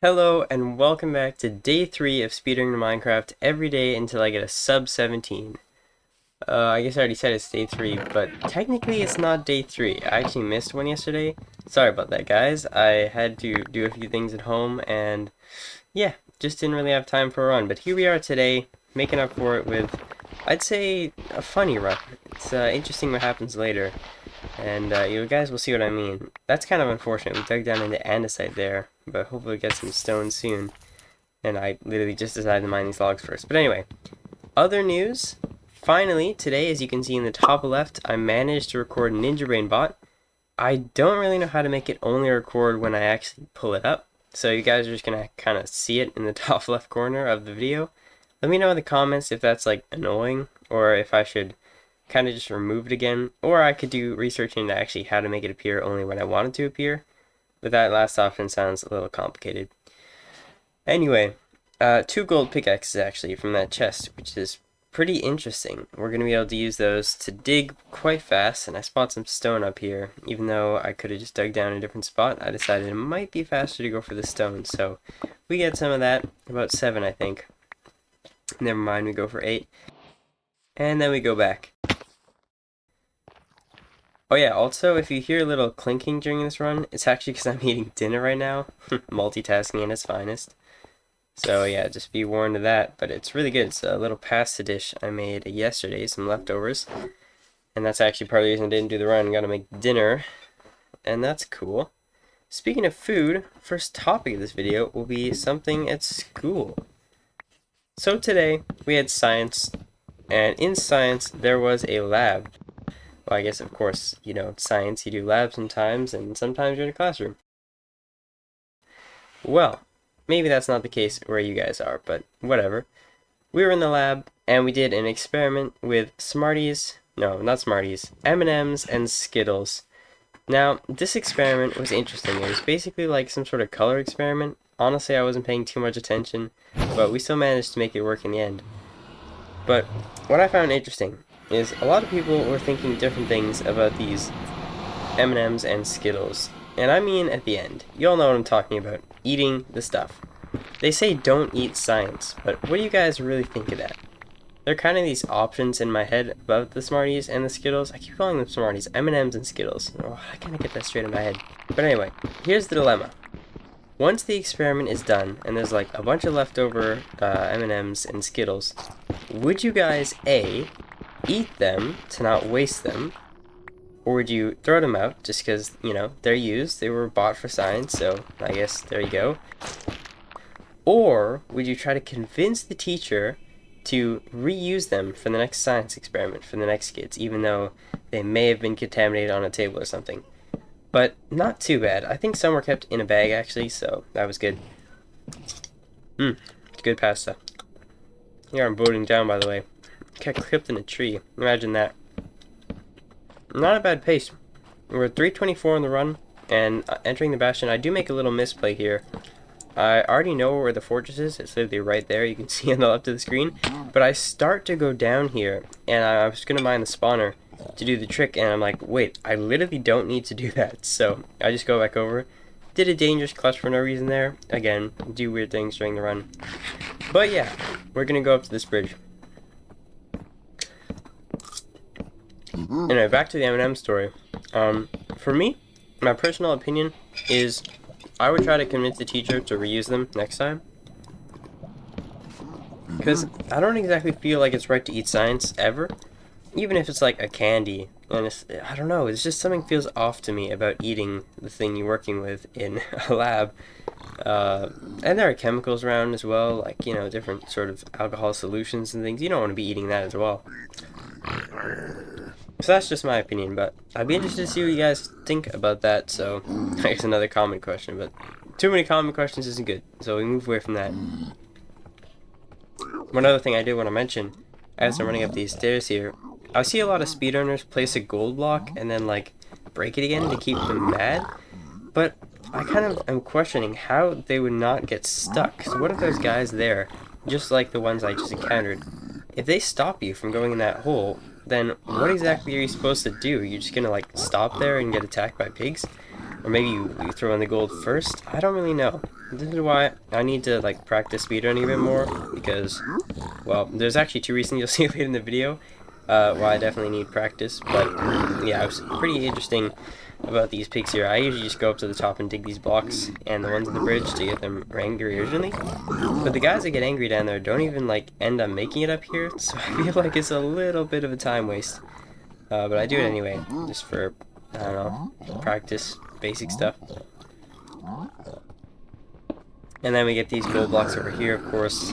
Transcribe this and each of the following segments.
Hello and welcome back to day 3 of Speedrunning Minecraft every day until I get a sub 17. I guess I already said it's day 3, but technically it's not day 3. I actually missed one yesterday. Sorry about that, guys. I had to do a few things at home and yeah, just didn't really have time for a run. But here we are today, making up for it with, I'd say, a funny run. It's interesting what happens later. And you guys will see what I mean. That's kind of unfortunate. We dug down into andesite there, but hopefully get some stone soon. And I literally just decided to mine these logs first. But anyway, other news. Finally, today, as you can see in the top left, I managed to record Ninja Brain Bot. I don't really know how to make it only record when I actually pull it up. So you guys are just going to kind of see it in the top left corner of the video. Let me know in the comments if that's like annoying or if I should kind of just remove it again, or I could do research into actually how to make it appear only when I want it to appear, but that last option sounds a little complicated. Anyway, 2 gold pickaxes actually from that chest, which is pretty interesting. We're going to be able to use those to dig quite fast, and I spot some stone up here. Even though I could have just dug down a different spot, I decided it might be faster to go for the stone, so we get some of that, about 7 I think. Never mind, we go for 8. And then we go back. Oh yeah, also, if you hear a little clinking during this run, it's actually because I'm eating dinner right now. Multitasking at its finest. So yeah, just be warned of that, but it's really good. It's a little pasta dish I made yesterday, some leftovers. And that's actually part of the reason I didn't do the run. Gotta make dinner, and that's cool. Speaking of food, first topic of this video will be something at school. So today, we had science, and in science, there was a lab. Well, I guess, of course, you know, science, you do labs sometimes, and sometimes you're in a classroom. Well, maybe that's not the case where you guys are, but whatever. We were in the lab, and we did an experiment with Smarties, no, not Smarties, M&Ms and Skittles. Now, this experiment was interesting. It was basically like some sort of color experiment. Honestly, I wasn't paying too much attention, but we still managed to make it work in the end. But what I found interesting is a lot of people were thinking different things about these M&Ms and Skittles. And I mean at the end. You all know what I'm talking about. Eating the stuff. They say don't eat science, but what do you guys really think of that? There are kind of these options in my head about the Smarties and the Skittles. I keep calling them Smarties, M&Ms and Skittles. Oh, I kind of get that straight in my head. But anyway, here's the dilemma. Once the experiment is done, and there's like a bunch of leftover M&Ms and Skittles, would you guys A, eat them to not waste them, or would you throw them out just because, you know, they're used, they were bought for science, so I guess there you go. Or would you try to convince the teacher to reuse them for the next science experiment for the next kids, even though they may have been contaminated on a table or something? But not too bad. I think some were kept in a bag actually, so that was good. Good pasta. Here I'm boating down, by the way. Got clipped in a tree. Imagine that. Not a bad pace. We're at 324 on the run, and entering the bastion. I do make a little misplay here. I already know where the fortress is. It's literally right there. You can see on the left of the screen. But I start to go down here, and I was going to mine the spawner to do the trick, and I'm like, wait, I literally don't need to do that. So I just go back over. Did a dangerous clutch for no reason there. Again, do weird things during the run. But yeah, we're going to go up to this bridge. Anyway, back to the M&M story. For me, my personal opinion is I would try to convince the teacher to reuse them next time. Because I don't exactly feel like it's right to eat science ever. Even if it's like a candy. And I don't know, it's just something feels off to me about eating the thing you're working with in a lab. And there are chemicals around as well, like, you know, different sort of alcohol solutions and things. You don't want to be eating that as well. So that's just my opinion, but I'd be interested to see what you guys think about that, so I guess another comment question, but too many comment questions isn't good, so we move away from that. One other thing I did want to mention, as I'm running up these stairs here, I see a lot of speedrunners place a gold block and then, like, break it again to keep them mad, but I kind of am questioning how they would not get stuck. So what if there's guys there, just like the ones I just encountered? If they stop you from going in that hole, then what exactly are you supposed to do? You're just gonna like stop there and get attacked by pigs? Or maybe you throw in the gold first? I don't really know. This is why I need to like practice speedrunning a bit more, because, well, there's actually two reasons you'll see later in the video why I definitely need practice. But yeah, it was pretty interesting about these pigs here. I usually just go up to the top and dig these blocks and the ones on the bridge to get them angry originally. But the guys that get angry down there don't even like end up making it up here, so I feel like it's a little bit of a time waste. But I do it anyway, just for, I don't know, practice, basic stuff. And then we get these gold blocks over here, of course,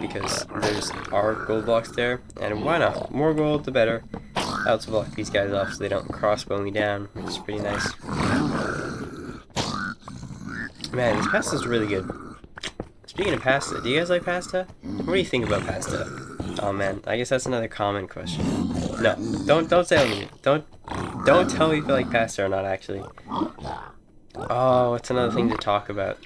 because there's our gold blocks there. And why not? More gold, the better. I'll also block these guys off so they don't crossbow me down, which is pretty nice. Man, this pasta is really good. Speaking of pasta, do you guys like pasta? What do you think about pasta? Oh man, I guess that's another common question. No, don't tell me. Don't tell me if you like pasta or not, actually. Oh, it's another thing to talk about.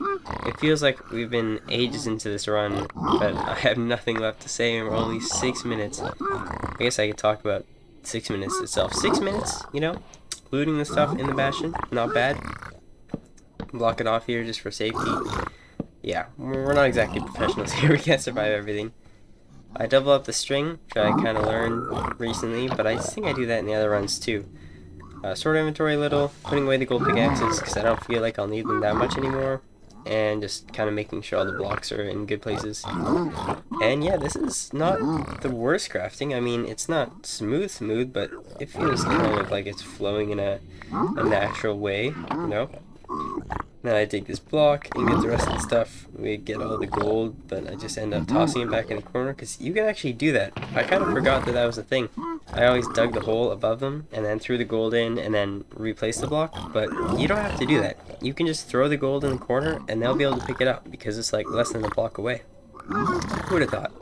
It feels like we've been ages into this run, but I have nothing left to say, and we're only 6 minutes. I guess I could talk about 6 minutes itself. 6 minutes, you know? Looting the stuff in the bastion, not bad. Block it off here just for safety. Yeah, we're not exactly professionals here. We can't survive everything. I double up the string, which I kind of learned recently, but I think I do that in the other runs too. Sort inventory a little, putting away the gold pickaxes because I don't feel like I'll need them that much anymore, and just kind of making sure all the blocks are in good places. And yeah, this is not the worst crafting. I mean, it's not smooth, but it feels kind of like it's flowing in a natural way, you know? Then I take this block and get the rest of the stuff. We get all the gold, but I just end up tossing it back in the corner because you can actually do that. I kind of forgot that that was a thing. I always dug the hole above them and then threw the gold in and then replaced the block, but you don't have to do that. You can just throw the gold in the corner and they'll be able to pick it up because it's like less than a block away. Who would have thought?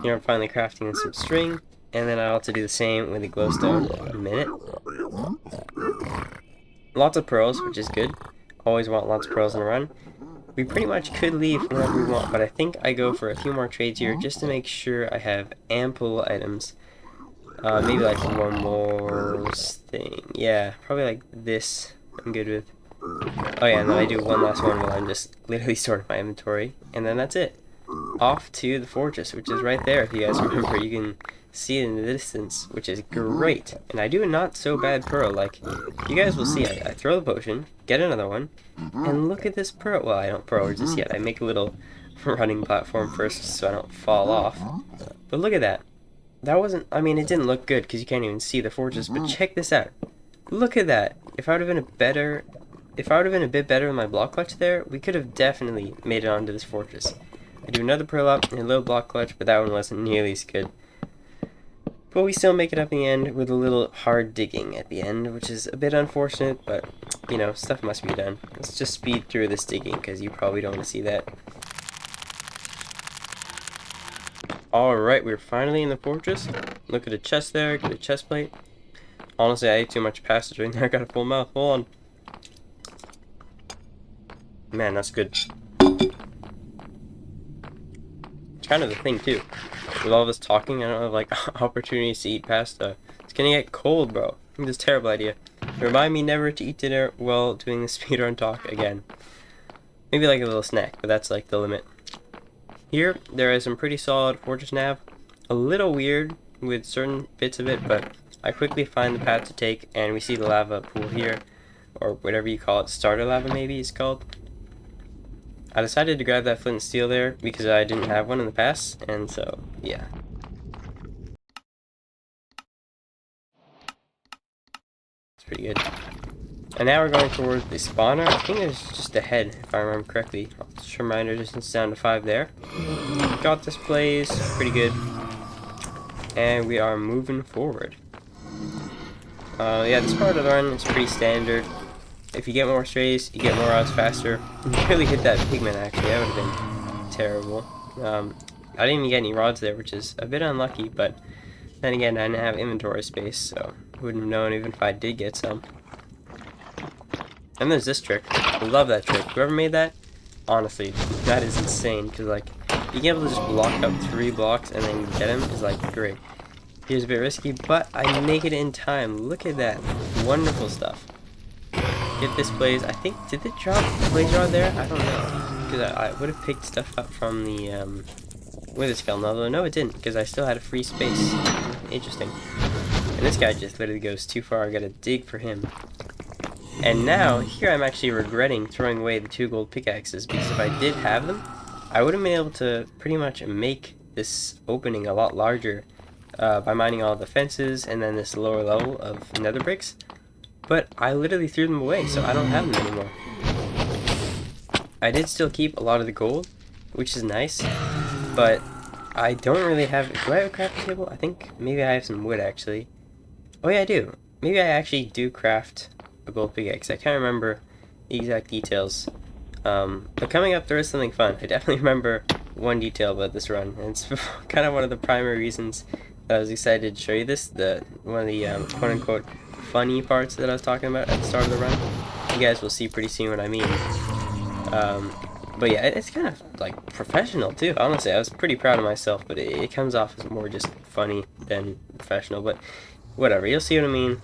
Here I'm finally crafting some string, and then I also do the same with the glowstone in a minute. Lots of pearls, which is good. Always want lots of pearls in a run. We pretty much could leave whenever we want, but I think I go for a few more trades here just to make sure I have ample items. Maybe like one more thing. Yeah, probably like this I'm good with. Oh yeah, and then I do one last one while I'm just literally sorting my inventory. And then that's it. Off to the fortress, which is right there. If you guys remember, you can see it in the distance, which is great. And I do a not so bad pearl. Like, you guys will see, I throw the potion, get another one, and look at this pearl. Well, I don't pearl just yet. I make a little running platform first so I don't fall off. But look at that. That wasn't, I mean, it didn't look good because you can't even see the fortress, but check this out. Look at that. If I would have been a bit better in my block clutch there, we could have definitely made it onto this fortress. I do another pearl up and a little block clutch, but that one wasn't nearly as good. But we still make it up in the end with a little hard digging at the end, which is a bit unfortunate, but, you know, stuff must be done. Let's just speed through this digging, because you probably don't want to see that. Alright, we're finally in the fortress. Look at the chest there, get a chest plate. Honestly, I ate too much pasta during there. I got a full mouth. Hold on. Man, that's good. It's kind of the thing, too. With all this talking, I don't have, like, opportunities to eat pasta. It's gonna get cold, bro. I think that's a terrible idea. Remind me never to eat dinner while doing the speedrun talk again. Maybe, like, a little snack, but that's, like, the limit. Here, there is some pretty solid fortress nav. A little weird with certain bits of it, but I quickly find the path to take, and we see the lava pool here, or whatever you call it, starter lava maybe it's called. I decided to grab that flint and steel there because I didn't have one in the past, and so, yeah. It's pretty good. And now we're going towards the spawner. I think it's just ahead, if I remember correctly. Just a reminder, distance down to 5 there. Got this place, pretty good. And we are moving forward. Yeah, this part of the run is pretty standard. If you get more strays, you get more rods faster. You really hit that pigment, actually. That would have been terrible. I didn't even get any rods there, which is a bit unlucky, but then again, I didn't have inventory space, so I wouldn't have known even if I did get some. And there's this trick. I love that trick. Whoever made that, honestly, that is insane, because, like, being able to just block up 3 blocks and then get him is, like, great. Here's a bit risky, but I make it in time. Look at that. Wonderful stuff. get this blaze. I think, did it drop the blaze rod there? I don't know. Because I would have picked stuff up from the wither skeleton, although no it didn't, because I still had a free space. Interesting. And this guy just literally goes too far. I gotta dig for him. And now, here I'm actually regretting throwing away the 2 gold pickaxes, because if I did have them, I would have been able to pretty much make this opening a lot larger by mining all the fences and then this lower level of nether bricks. But I literally threw them away, so I don't have them anymore. I did still keep a lot of the gold, which is nice, but I don't really have... Do I have a crafting table? I think maybe I have some wood, actually. Oh yeah, I do. Maybe I actually do craft a gold pickaxe. I can't remember the exact details. But coming up, there is something fun. I definitely remember one detail about this run, and it's kind of one of the primary reasons that I was excited to show you this. One of the quote-unquote funny parts that I was talking about at the start of the run. You guys will see pretty soon what I mean. But yeah, it's kind of like professional too. Honestly, I was pretty proud of myself, but it comes off as more just funny than professional. But whatever, you'll see what I mean.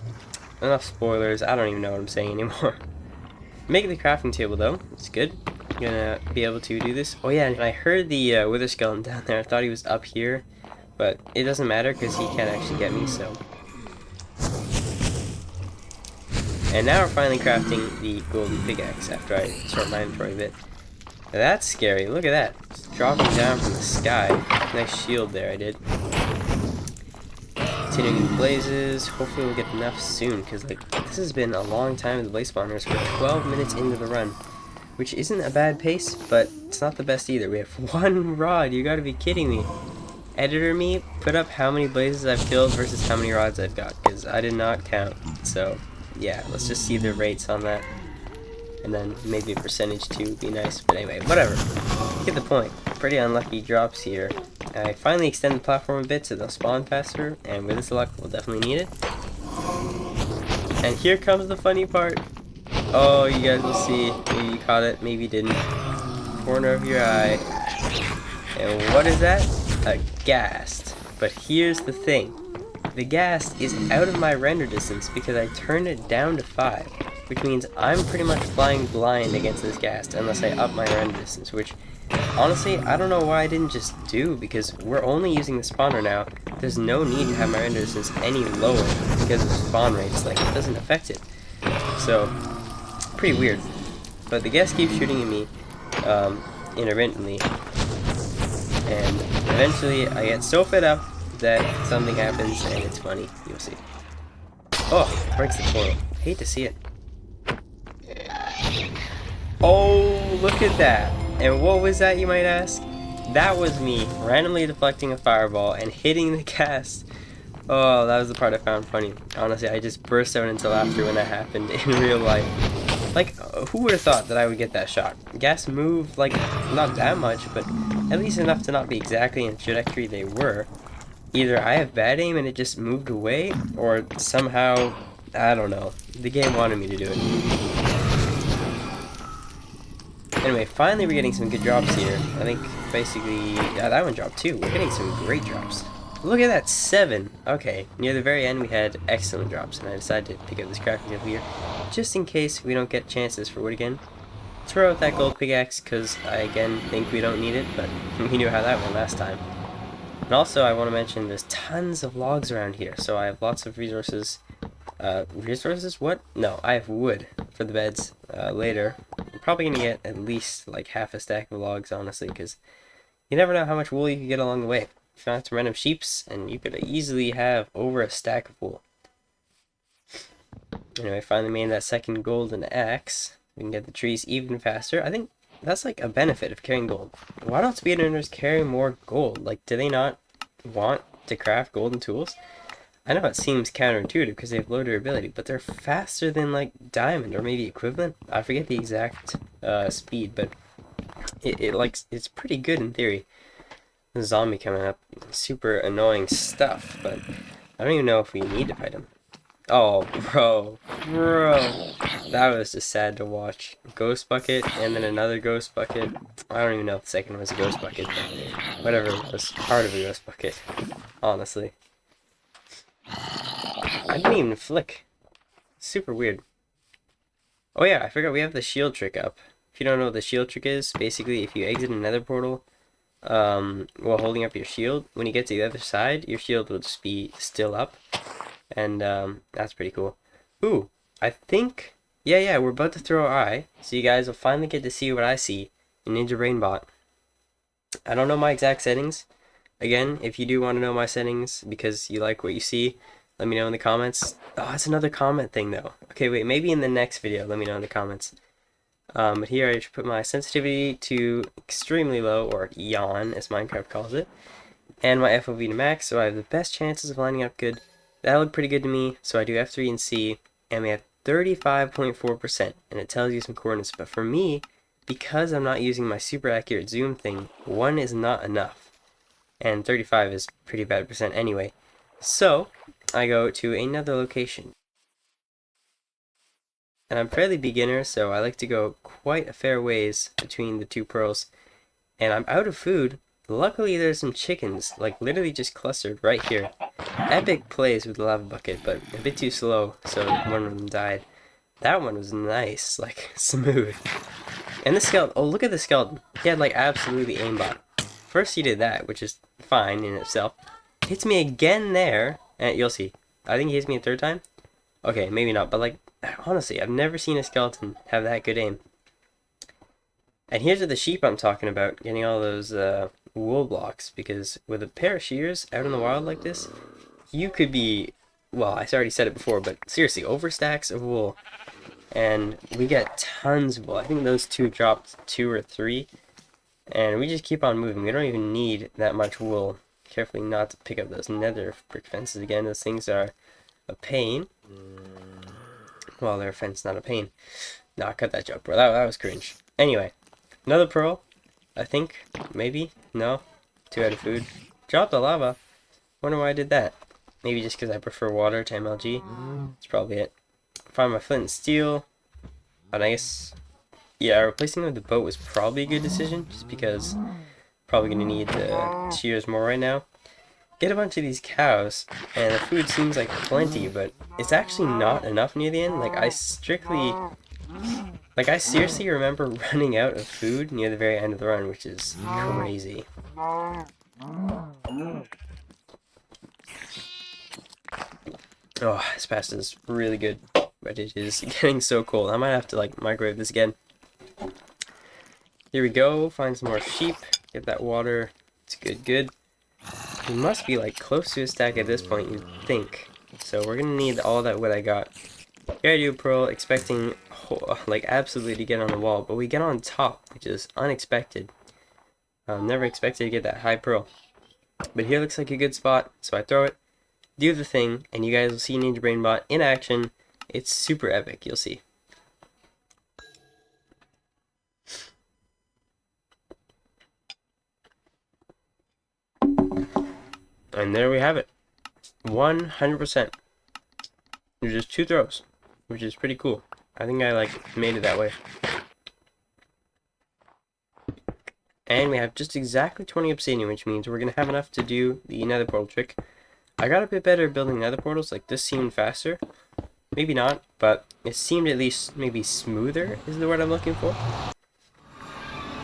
Enough spoilers. I don't even know what I'm saying anymore. Make the crafting table though. It's good. I'm gonna be able to do this. Oh yeah, and I heard the wither skeleton down there. I thought he was up here, but it doesn't matter because he can't actually get me. So. And now we're finally crafting the golden pickaxe after I sort my inventory a bit. Now that's scary. Look at that. It's dropping down from the sky. Nice shield there I did. Continuing blazes. Hopefully we'll get enough soon, because like this has been a long time with the blaze spawners. We're 12 minutes into the run, which isn't a bad pace, but it's not the best either. We have 1 rod. You gotta be kidding me. Editor me, put up how many blazes I've killed versus how many rods I've got, because I did not count. So yeah, let's just see the rates on that. And then maybe a percentage too would be nice. But anyway, whatever. Get the point. Pretty unlucky drops here. I finally extend the platform a bit so they'll spawn faster. And with this luck, we'll definitely need it. And here comes the funny part. Oh, you guys will see. Maybe you caught it, maybe you didn't. Corner of your eye. And what is that? A ghast. But here's the thing. The ghast is out of my render distance because I turned it down to 5, which means I'm pretty much flying blind against this ghast unless I up my render distance, which honestly I don't know why I didn't just do, because we're only using the spawner now. There's no need to have my render distance any lower because of spawn rates. Like, it doesn't affect it. So pretty weird. But the ghast keeps shooting at me intermittently, and eventually I get so fed up that something happens and it's funny. You'll see. Oh, breaks the portal. Hate to see it. Oh, look at that. And what was that, you might ask? That was me randomly deflecting a fireball and hitting the ghast. Oh, that was the part I found funny. Honestly, I just burst out into laughter when that happened in real life. Like, who would have thought that I would get that shot? Ghast moved, like, not that much, but at least enough to not be exactly in the trajectory they were. Either I have bad aim and it just moved away, or somehow, I don't know, the game wanted me to do it. Anyway, finally we're getting some good drops here. I think basically, yeah, that one dropped too. We're getting some great drops. Look at that, 7. Okay, near the very end we had excellent drops, and I decided to pick up this crafting table here, just in case we don't get chances for wood again. Throw out that gold pickaxe, because I again think we don't need it, but we knew how that went last time. And also, I want to mention there's tons of logs around here, so I have lots of resources. Resources? What? No, I have wood for the beds later. I'm probably going to get at least like half a stack of logs, honestly, because you never know how much wool you can get along the way. You found some random sheeps, and you could easily have over a stack of wool. Anyway, finally made that second golden axe. We can get the trees even faster. I think that's like a benefit of carrying gold. Why don't speedrunners carry more gold? Like, do they not want to craft golden tools? I know it seems counterintuitive because they have low durability, but they're faster than like diamond or maybe equivalent. I forget the exact speed, but it's pretty good in theory. The zombie coming up, super annoying stuff, but I don't even know if we need to fight him. Oh, bro, that was just sad to watch. Ghost bucket, and then another ghost bucket. I don't even know if the second was a ghost bucket, but whatever, it was part of a ghost bucket, honestly. I didn't even flick. Super weird. Oh yeah, I forgot we have the shield trick up. If you don't know what the shield trick is, basically if you exit another portal while holding up your shield, when you get to the other side, your shield will just be still up. And that's pretty cool. Ooh, I think, yeah, we're about to throw our eye, so you guys will finally get to see what I see in Ninja Brainbot. I don't know my exact settings. Again, if you do want to know my settings because you like what you see, let me know in the comments. Oh, that's another comment thing though. Okay, wait, maybe in the next video, let me know in the comments. But here I should put my sensitivity to extremely low, or yawn as Minecraft calls it, and my FOV to max, so I have the best chances of lining up good. That looked pretty good to me, so I do F3 and C, and we have 35.4%, and it tells you some coordinates. But for me, because I'm not using my super accurate zoom thing, 1 is not enough, and 35 is pretty bad percent anyway. So I go to another location. And I'm fairly beginner, so I like to go quite a fair ways between the two pearls. And I'm out of food. Luckily there's some chickens, like literally just clustered right here. Epic plays with the lava bucket, but a bit too slow, so one of them died. That one was nice, like smooth. And the skeleton, oh look at the skeleton. He had like absolutely aimbot. First he did that, which is fine in itself. Hits me again there, and you'll see. I think he hits me a third time. Okay, maybe not, but like, honestly, I've never seen a skeleton have that good aim. And here's the sheep I'm talking about, getting all those wool blocks, because with a pair of shears out in the wild like this, you could be, well, I already said it before, but seriously, overstacks of wool. And we get tons of wool. I think those two dropped 2 or 3, and we just keep on moving. We don't even need that much wool. Carefully not to pick up those nether brick fences again. Those things are a pain. Well, they're a fence, not a pain. Nah, cut that joke, bro. That was cringe. Anyway, another pearl. I think. Maybe. No. 2 out of food. Dropped the lava. Wonder why I did that. Maybe just because I prefer water to MLG. That's probably it. Find my flint and steel. But I guess, yeah, replacing with the boat was probably a good decision. Just because probably going to need the shears more right now. Get a bunch of these cows, and the food seems like plenty, but it's actually not enough near the end. Like, I seriously remember running out of food near the very end of the run, which is crazy. Oh, this pasta is really good, but it is getting so cold. I might have to, like, microwave this again. Here we go, find some more sheep, get that water. It's good. We must be like close to a stack at this point, you'd think. So we're gonna need all that wood I got. Here I do pearl, expecting like absolutely to get on the wall, but we get on top, which is unexpected. Never expected to get that high pearl. But here looks like a good spot, so I throw it, do the thing, and you guys will see Ninja Brainbot in action. It's super epic, you'll see. And there we have it. 100%. There's just 2 throws, which is pretty cool. I think I like made it that way. And we have just exactly 20 obsidian, which means we're gonna have enough to do the nether portal trick. I got a bit better at building nether portals, like this seemed faster. Maybe not, but it seemed at least maybe smoother is the word I'm looking for.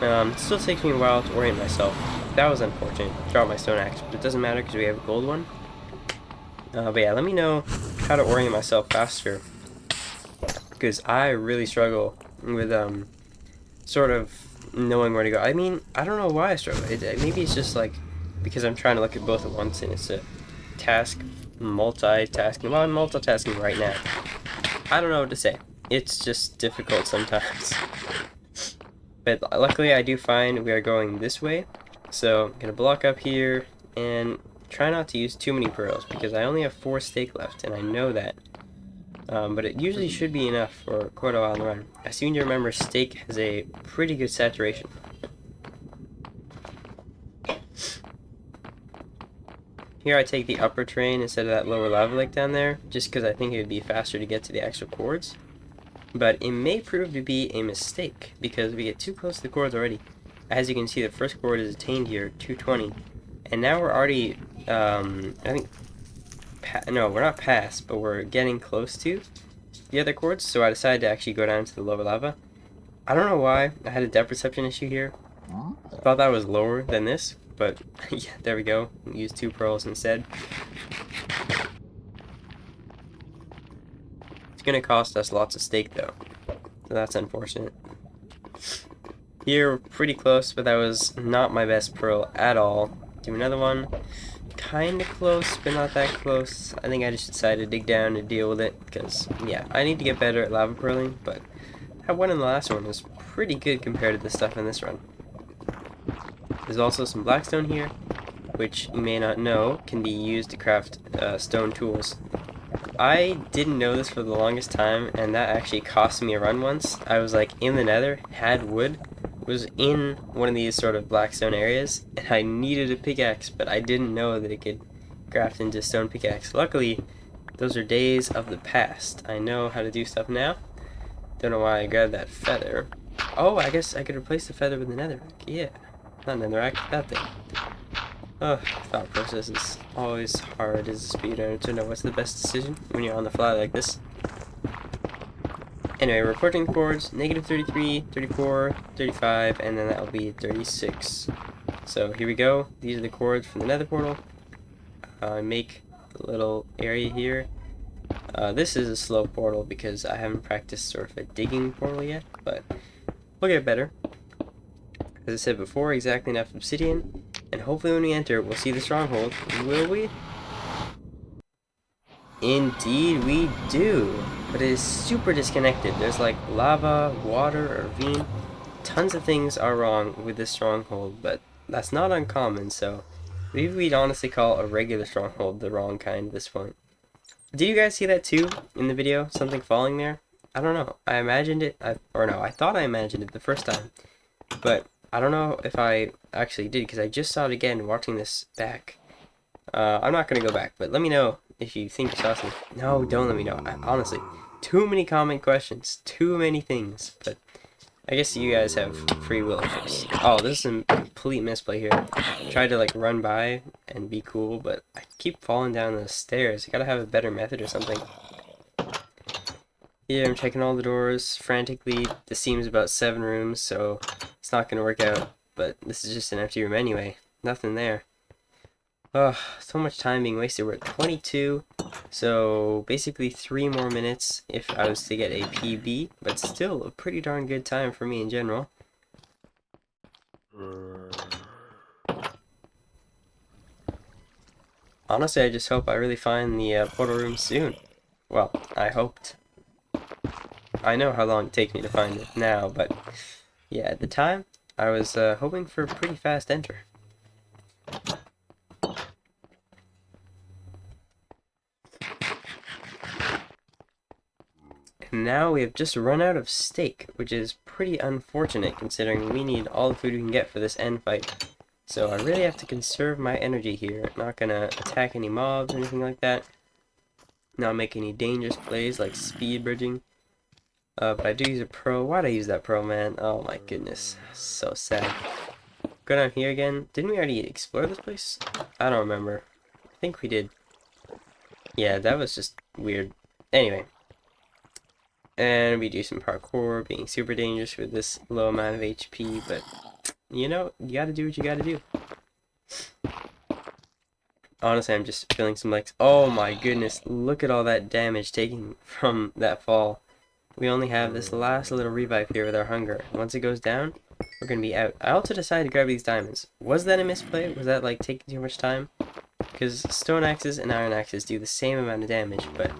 It still takes me a while to orient myself. That was unfortunate. Dropped my stone axe, but it doesn't matter because we have a gold one. But yeah, let me know how to orient myself faster, because I really struggle with sort of knowing where to go. I mean, I don't know why I struggle. Maybe it's just like because I'm trying to look at both at once, and it's a task multitasking. Well, I'm multitasking right now. I don't know what to say. It's just difficult sometimes. But luckily I do find we are going this way. So I'm going to block up here and try not to use too many pearls because I only have 4 steak left and I know that. But it usually should be enough for quite a while in the run. I seem to remember steak has a pretty good saturation. Here I take the upper terrain instead of that lower lava lake down there, just because I think it would be faster to get to the extra cords. But it may prove to be a mistake, because we get too close to the cords already. As you can see, the first cord is attained here, 220. And now we're already, I think, no, we're not past, but we're getting close to. the other quartz, so I decided to actually go down to the lower lava. I don't know why. I had a depth perception issue here. Thought that was lower than this, but yeah, there we go. Use 2 pearls instead. It's gonna cost us lots of steak though, so that's unfortunate. Here, we're pretty close, but that was not my best pearl at all. Do another one. Kinda close, but not that close. I think I just decided to dig down and deal with it, because, yeah, I need to get better at lava pearling, but that one in the last one was pretty good compared to the stuff in this run. There's also some blackstone here, which you may not know can be used to craft stone tools. I didn't know this for the longest time, and that actually cost me a run once. I was like in the nether, had wood, was in one of these sort of blackstone areas, and I needed a pickaxe, but I didn't know that it could craft into stone pickaxe. Luckily, those are days of the past. I know how to do stuff now. Don't know why I grabbed that feather. Oh, I guess I could replace the feather with the netherrack. Yeah, not netherrack, that thing. Oh, thought process is always hard as a speedrunner to know what's the best decision when you're on the fly like this. Anyway, we're approaching the chords, negative 33, 34, 35, and then that will be 36. So here we go. These are the chords from the nether portal. Make a little area here. This is a slow portal because I haven't practiced sort of a digging portal yet, but we'll get better. As I said before, exactly enough obsidian, and hopefully when we enter, we'll see the stronghold. Will we? Indeed we do, but it is super disconnected. There's like lava, water, or ravine. Tons of things are wrong with this stronghold, but that's not uncommon, so maybe we'd honestly call a regular stronghold the wrong kind at this point. Did you guys see that too in the video? Something falling there? I don't know. I imagined it, I thought I imagined it the first time, but I don't know if I actually did, because I just saw it again watching this back. I'm not going to go back, but let me know if you think you saw something. No, don't let me know. Honestly, too many comment questions, too many things, but I guess you guys have free will. Oh, this is a complete misplay here. I tried to like run by and be cool, but I keep falling down the stairs. I gotta have a better method or something. Here, I'm checking all the doors frantically. This seems about 7 rooms, so it's not gonna work out, but this is just an empty room anyway. Nothing there. Oh, so much time being wasted. We're at 22, so basically 3 more minutes if I was to get a PB, but still a pretty darn good time for me in general. Honestly, I just hope I really find the portal room soon. Well, I hoped. I know how long it takes me to find it now, but yeah, at the time, I was hoping for a pretty fast enter. And now we have just run out of steak, which is pretty unfortunate considering we need all the food we can get for this end fight. So I really have to conserve my energy here. Not gonna attack any mobs or anything like that. Not make any dangerous plays like speed bridging. But I do use a pro. Why'd I use that pro, man? Oh my goodness. So sad. Go down here again. Didn't we already explore this place? I don't remember. I think we did. Yeah, that was just weird. Anyway. And we do some parkour, being super dangerous with this low amount of HP, but you know, you gotta do what you gotta do. Honestly, I'm just feeling some legs. Oh my goodness, look at all that damage taken from that fall. We only have this last little revive here with our hunger. Once it goes down, we're gonna be out. I also decided to grab these diamonds. Was that a misplay? Was that like taking too much time? Because stone axes and iron axes do the same amount of damage, but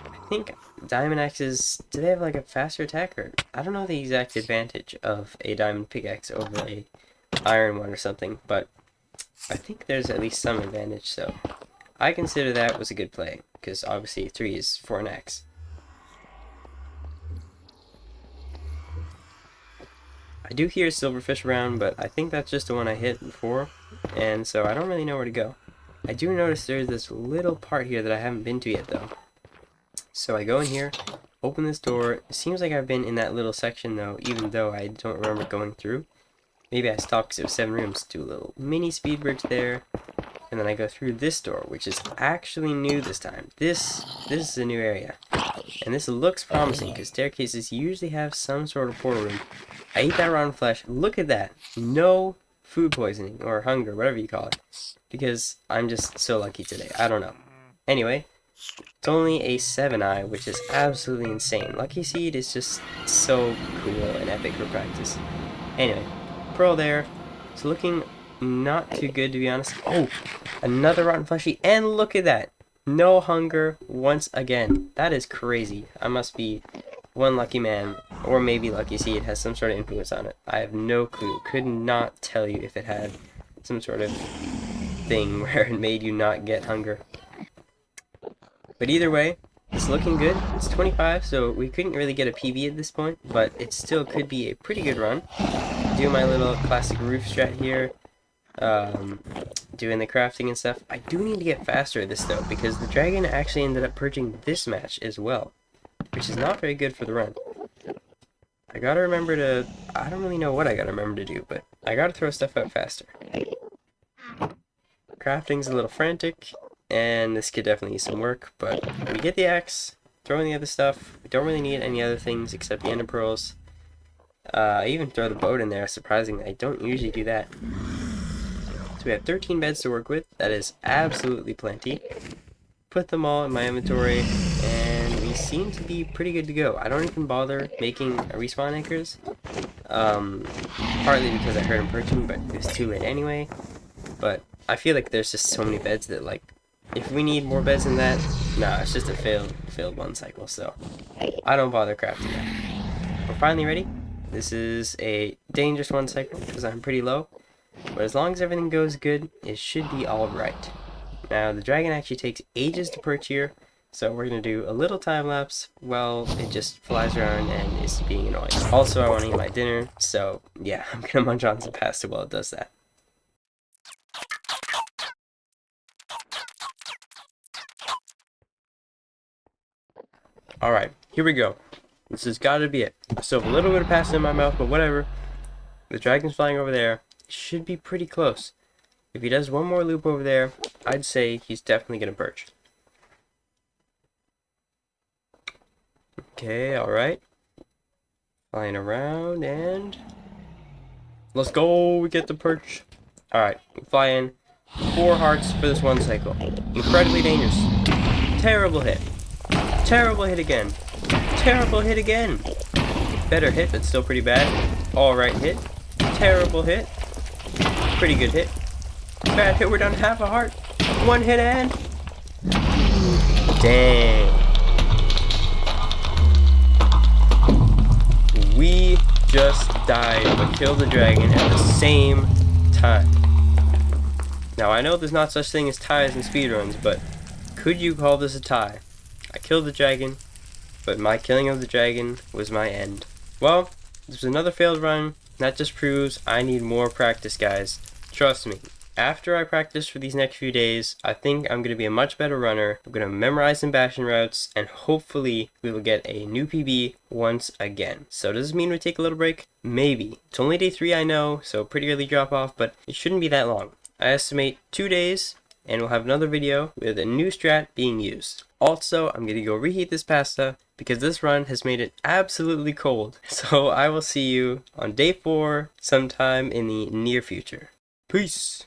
I think diamond axes, do they have like a faster attack? Or I don't know the exact advantage of a diamond pickaxe over a iron one or something, but I think there's at least some advantage, so I consider that was a good play, because obviously 3 is for an axe. I do hear silverfish around, but I think that's just the one I hit before, and so I don't really know where to go. I do notice there's this little part here that I haven't been to yet, though. So I go in here, open this door. It seems like I've been in that little section, though, even though I don't remember going through. Maybe I stopped because it was 7 rooms. Do a little mini speed bridge there, and then I go through this door, which is actually new this time. This is a new area. And this looks promising because staircases usually have some sort of portal room. I ate that rotten flesh. Look at that. No food poisoning or hunger, whatever you call it. Because I'm just so lucky today. I don't know. Anyway, it's only a 7-eye, which is absolutely insane. LuckySeed is just so cool and epic for practice. Anyway, pearl there. It's looking not too good, to be honest. Oh, another rotten fleshy, and look at that. No hunger once again. That is crazy. I must be one lucky man, or maybe LuckySeed has some sort of influence on it. I have no clue. Could not tell you if it had some sort of thing where it made you not get hunger. But either way, it's looking good. It's 25, so we couldn't really get a PB at this point, but it still could be a pretty good run. Do my little classic roof strat here, doing the crafting and stuff. I do need to get faster at this though, because the dragon actually ended up purging this match as well, which is not very good for the run. I gotta remember to, I don't really know what I gotta remember to do, but I gotta throw stuff out faster. Crafting's a little frantic, and this could definitely use some work, but we get the axe, throw in the other stuff. We don't really need any other things except the ender pearls. I even throw the boat in there, surprisingly. I don't usually do that. So we have 13 beds to work with. That is absolutely plenty. Put them all in my inventory, and we seem to be pretty good to go. I don't even bother making respawn anchors. Partly because I heard him purging, but it was too late anyway. But I feel like there's just so many beds that, like, if we need more beds than that, nah, it's just a failed one cycle, so I don't bother crafting that. We're finally ready. This is a dangerous one cycle because I'm pretty low, but as long as everything goes good, it should be alright. Now, the dragon actually takes ages to perch here, so we're going to do a little time lapse while it just flies around and is being annoying. Also, I want to eat my dinner, so yeah, I'm going to munch on some pasta while it does that. Alright, here we go. This has got to be it. I still have a little bit of pasta in my mouth, but whatever. The dragon's flying over there. It should be pretty close. If he does one more loop over there, I'd say he's definitely going to perch. Okay, alright. Flying around, and let's go! We get the perch. Alright, we fly in. 4 hearts for this one cycle. Incredibly dangerous. Terrible hit. Terrible hit again. Terrible hit again. Better hit, but still pretty bad. Alright hit. Terrible hit. Pretty good hit. Bad hit, we're down half a heart. 1 hit and... dang. We just died but killed the dragon at the same time. Now I know there's not such thing as ties in speedruns, but could you call this a tie? I killed the dragon, but my killing of the dragon was my end. Well, this was another failed run. That just proves I need more practice, guys. Trust me. After I practice for these next few days, I think I'm going to be a much better runner. I'm going to memorize some bashing routes, and hopefully we will get a new PB once again. So does this mean we take a little break? Maybe. It's only day 3, I know, so pretty early drop off, but it shouldn't be that long. I estimate 2 days, and we'll have another video with a new strat being used. Also, I'm going to go reheat this pasta because this run has made it absolutely cold. So I will see you on day 4 sometime in the near future. Peace!